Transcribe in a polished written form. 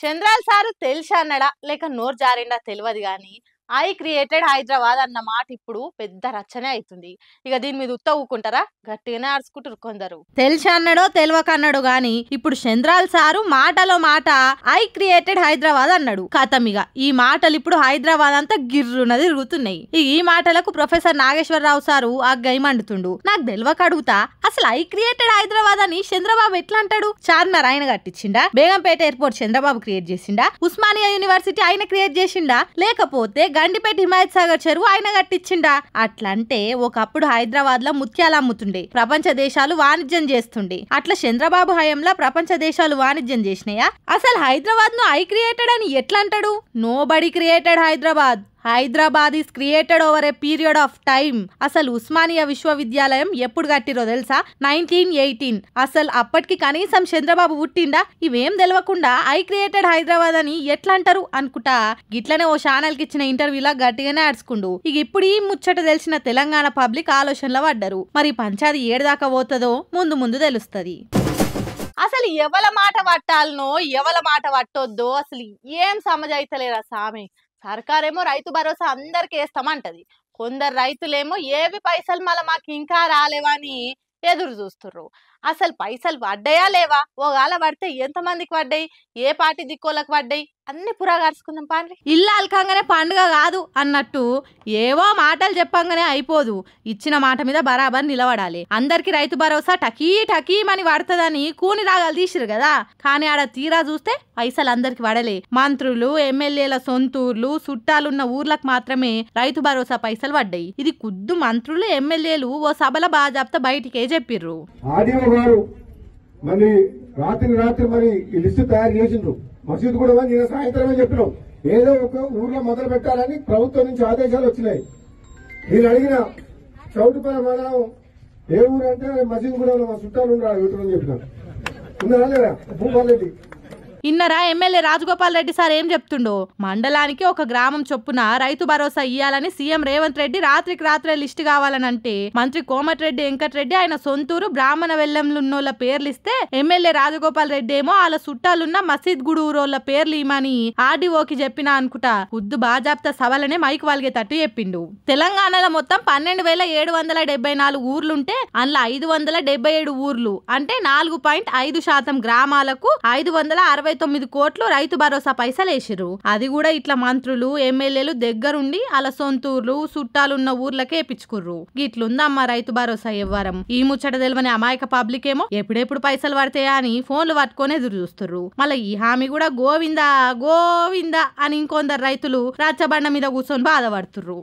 చంద్రాల్ sir తెలిసి అన్నడా లేక నోరు జారిండా తెలియదు గాని ఐ క్రియేటెడ్ హైదరాబాద్ అన్న మాట ఇప్పుడు పెద్ద రచనే అవుతుంది. ఇక దీని మీద ఉత్త ఊకుంటారా? గట్టిగానే ఆడుచుకుంటారు కొందరు. తెలిసి అన్నాడో తెలియక అన్నాడు గాని ఇప్పుడు చంద్రాల్ సారు మాటలో మాట ఐ క్రియేటెడ్ హైదరాబాద్ అన్నాడు. కథమిగ ఈ మాటలు ఇప్పుడు హైదరాబాద్ అంతా గిర్రున తిరుగుతున్నాయి. ఈ మాటలకు ప్రొఫెసర్ నాగేశ్వరరావు సారు ఆ గై మండుతుండు. నాకు తెలియక అడుగుతా, అసలు ఐ క్రియేటెడ్ హైదరాబాద్ అని చంద్రబాబు ఎట్లా అంటాడు? చార్మినార్ ఆయన కట్టించిండా? బేగంపేట ఎయిర్పోర్ట్ చంద్రబాబు క్రియేట్ చేసిండా? ఉస్మానియా యూనివర్సిటీ ఆయన క్రియేట్ చేసిండా? లేకపోతే గండిపేట హిమాయత్ సాగర్ చెరువు ఆయన కట్టించిండా? అట్లంటే ఒకప్పుడు హైదరాబాద్ లో ముత్యాలు అమ్ముతుండే, ప్రపంచ దేశాలు వాణిజ్యం చేస్తుండే. అట్లా చంద్రబాబు హయాంలో ప్రపంచ దేశాలు వాణిజ్యం చేసినాయా? అసలు హైదరాబాద్ ను ఐ క్రియేటెడ్ అని ఎట్లా అంటాడు? Nobody created Hyderabad. Hyderabad is created over a period of time. అసలు ఉస్మానియా విశ్వవిద్యాలయం ఎప్పుడు కట్టిరో తెలుసా? 1918. అసలు అప్పటికి కనీసం చంద్రబాబు పుట్టిండా? ఇవేం తెలియకుండా ఐ క్రియేటెడ్ హైదరాబాద్ అని ఎట్లా అంటారు అనుకుంటా గిట్లనే ఓ ఛానల్ కి ఇచ్చిన ఇంటర్వ్యూలా గట్టిగానే ఆడుచుకుండు. ఇక ఇప్పుడు ఈ ముచ్చట తెలిసిన తెలంగాణ పబ్లిక్ ఆలోచనలో పడ్డారు. మరి పంచాది ఏడుదాకా పోతుందో ముందు ముందు తెలుస్తుంది. అసలు ఎవల మాట పట్టాలనో ఎవల మాట పట్టొద్దో అసలు ఏం సమజైతలేరా సామి. సర్కారేమో రైతు భరోసా అందరికి వేస్తామంటది. కొందరు రైతులేమో ఏవి పైసలు మళ్ళీ మాకు ఇంకా రాలేవని ఎదురు చూస్తుర్రు. అసలు పైసలు పడ్డాయా లేవా? ఓగాల పడితే ఎంతమందికి పడ్డాయి, ఏ పార్టీ దిక్కోళ్ళకి పడ్డాయి అన్ని పురాగార్చుకుందాం పాండ్రి. ఇల్లు అల్కంగానే పండుగ కాదు అన్నట్టు ఏవో మాటలు చెప్పంగానే అయిపోదు. ఇచ్చిన మాట మీద బరాబర్ నిలబడాలి. అందరికి రైతు భరోసా టకీ టకీమని పడుతుందని కూని రాగాలు తీసిరు కదా, కానీ ఆడ తీరా చూస్తే పైసలు అందరికి పడలే. మంత్రులు ఎమ్మెల్యేల సొంతూర్లు చుట్టాలున్న ఊర్లకు మాత్రమే రైతు భరోసా పైసలు పడ్డాయి. ఇది కుద్దు మంత్రులు ఎమ్మెల్యేలు ఓ సభల బాజాప్తా బయటికే చెప్పిర్రు. మరి రాత్రి మరి ఈ లిస్టు తయారు చేసిండ్రు. మసీదు కూడా నిన్న సాయంత్రమే చెప్పినాం, ఏదో ఒక ఊర్లో మొదలు పెట్టాలని ప్రభుత్వం నుంచి ఆదేశాలు వచ్చినాయి. నేను అడిగిన చౌటుపల్లి మనం ఏ ఊరు అంటే మసీదు కూడా మా చుట్టాలు ఉండని చెప్పినాను. ఉన్నారా లేదా భూపాలరెడ్డి? ఇన్నరా ఎమ్మెల్యే రాజగోపాల్ రెడ్డి సార్ ఏం చెప్తుండో? మండలానికి ఒక గ్రామం చొప్పున రైతు భరోసా ఇయ్యాలని సీఎం రేవంత్ రెడ్డి రాత్రికి రాత్రే లిస్టు కావాలని అంటే మంత్రి కోమటిరెడ్డి వెంకటరెడ్డి ఆయన సొంతూరు బ్రాహ్మణ వెల్లంలున్నోళ్ళ పేర్లు ఇస్తే ఎమ్మెల్యే రాజగోపాల్ రెడ్డి ఏమో వాళ్ళ చుట్టాలున్న మసీద్ గుడూరోళ్ళ పేర్లు ఇమని ఆర్డీఓకి చెప్పినా అనుకుంటా ఉద్దు బాజాప్తా సభలనే మైకు వాల్గేటట్టు చెప్పిండు. తెలంగాణలో మొత్తం 12,774 ఊర్లుంటే అందులో 577 ఊర్లు అంటే 4.5% గ్రామాలకు 569 కోట్లు రైతు భరోసా పైసలు వేసిరు. అది కూడా ఇట్లా మంత్రులు ఎమ్మెల్యేలు దగ్గరుండి అలా సొంతూర్లు చుట్టాలున్న ఊర్లకే వేపించుకుర్రు. గిట్లుందమ్మా రైతు భరోసా వ్యవహారం. ఈ ముచ్చట తెలివని అమాయక పబ్లిక్ ఏమో ఎప్పుడెప్పుడు పైసలు పడతాయా అని ఫోన్లు పట్టుకొని ఎదురు చూస్తుర్రు. మళ్ళీ ఈ హామీ కూడా గోవిందా గోవిందా అని ఇంకొందరు రైతులు రచ్చబండ మీద కూర్చొని బాధపడుతుర్రు.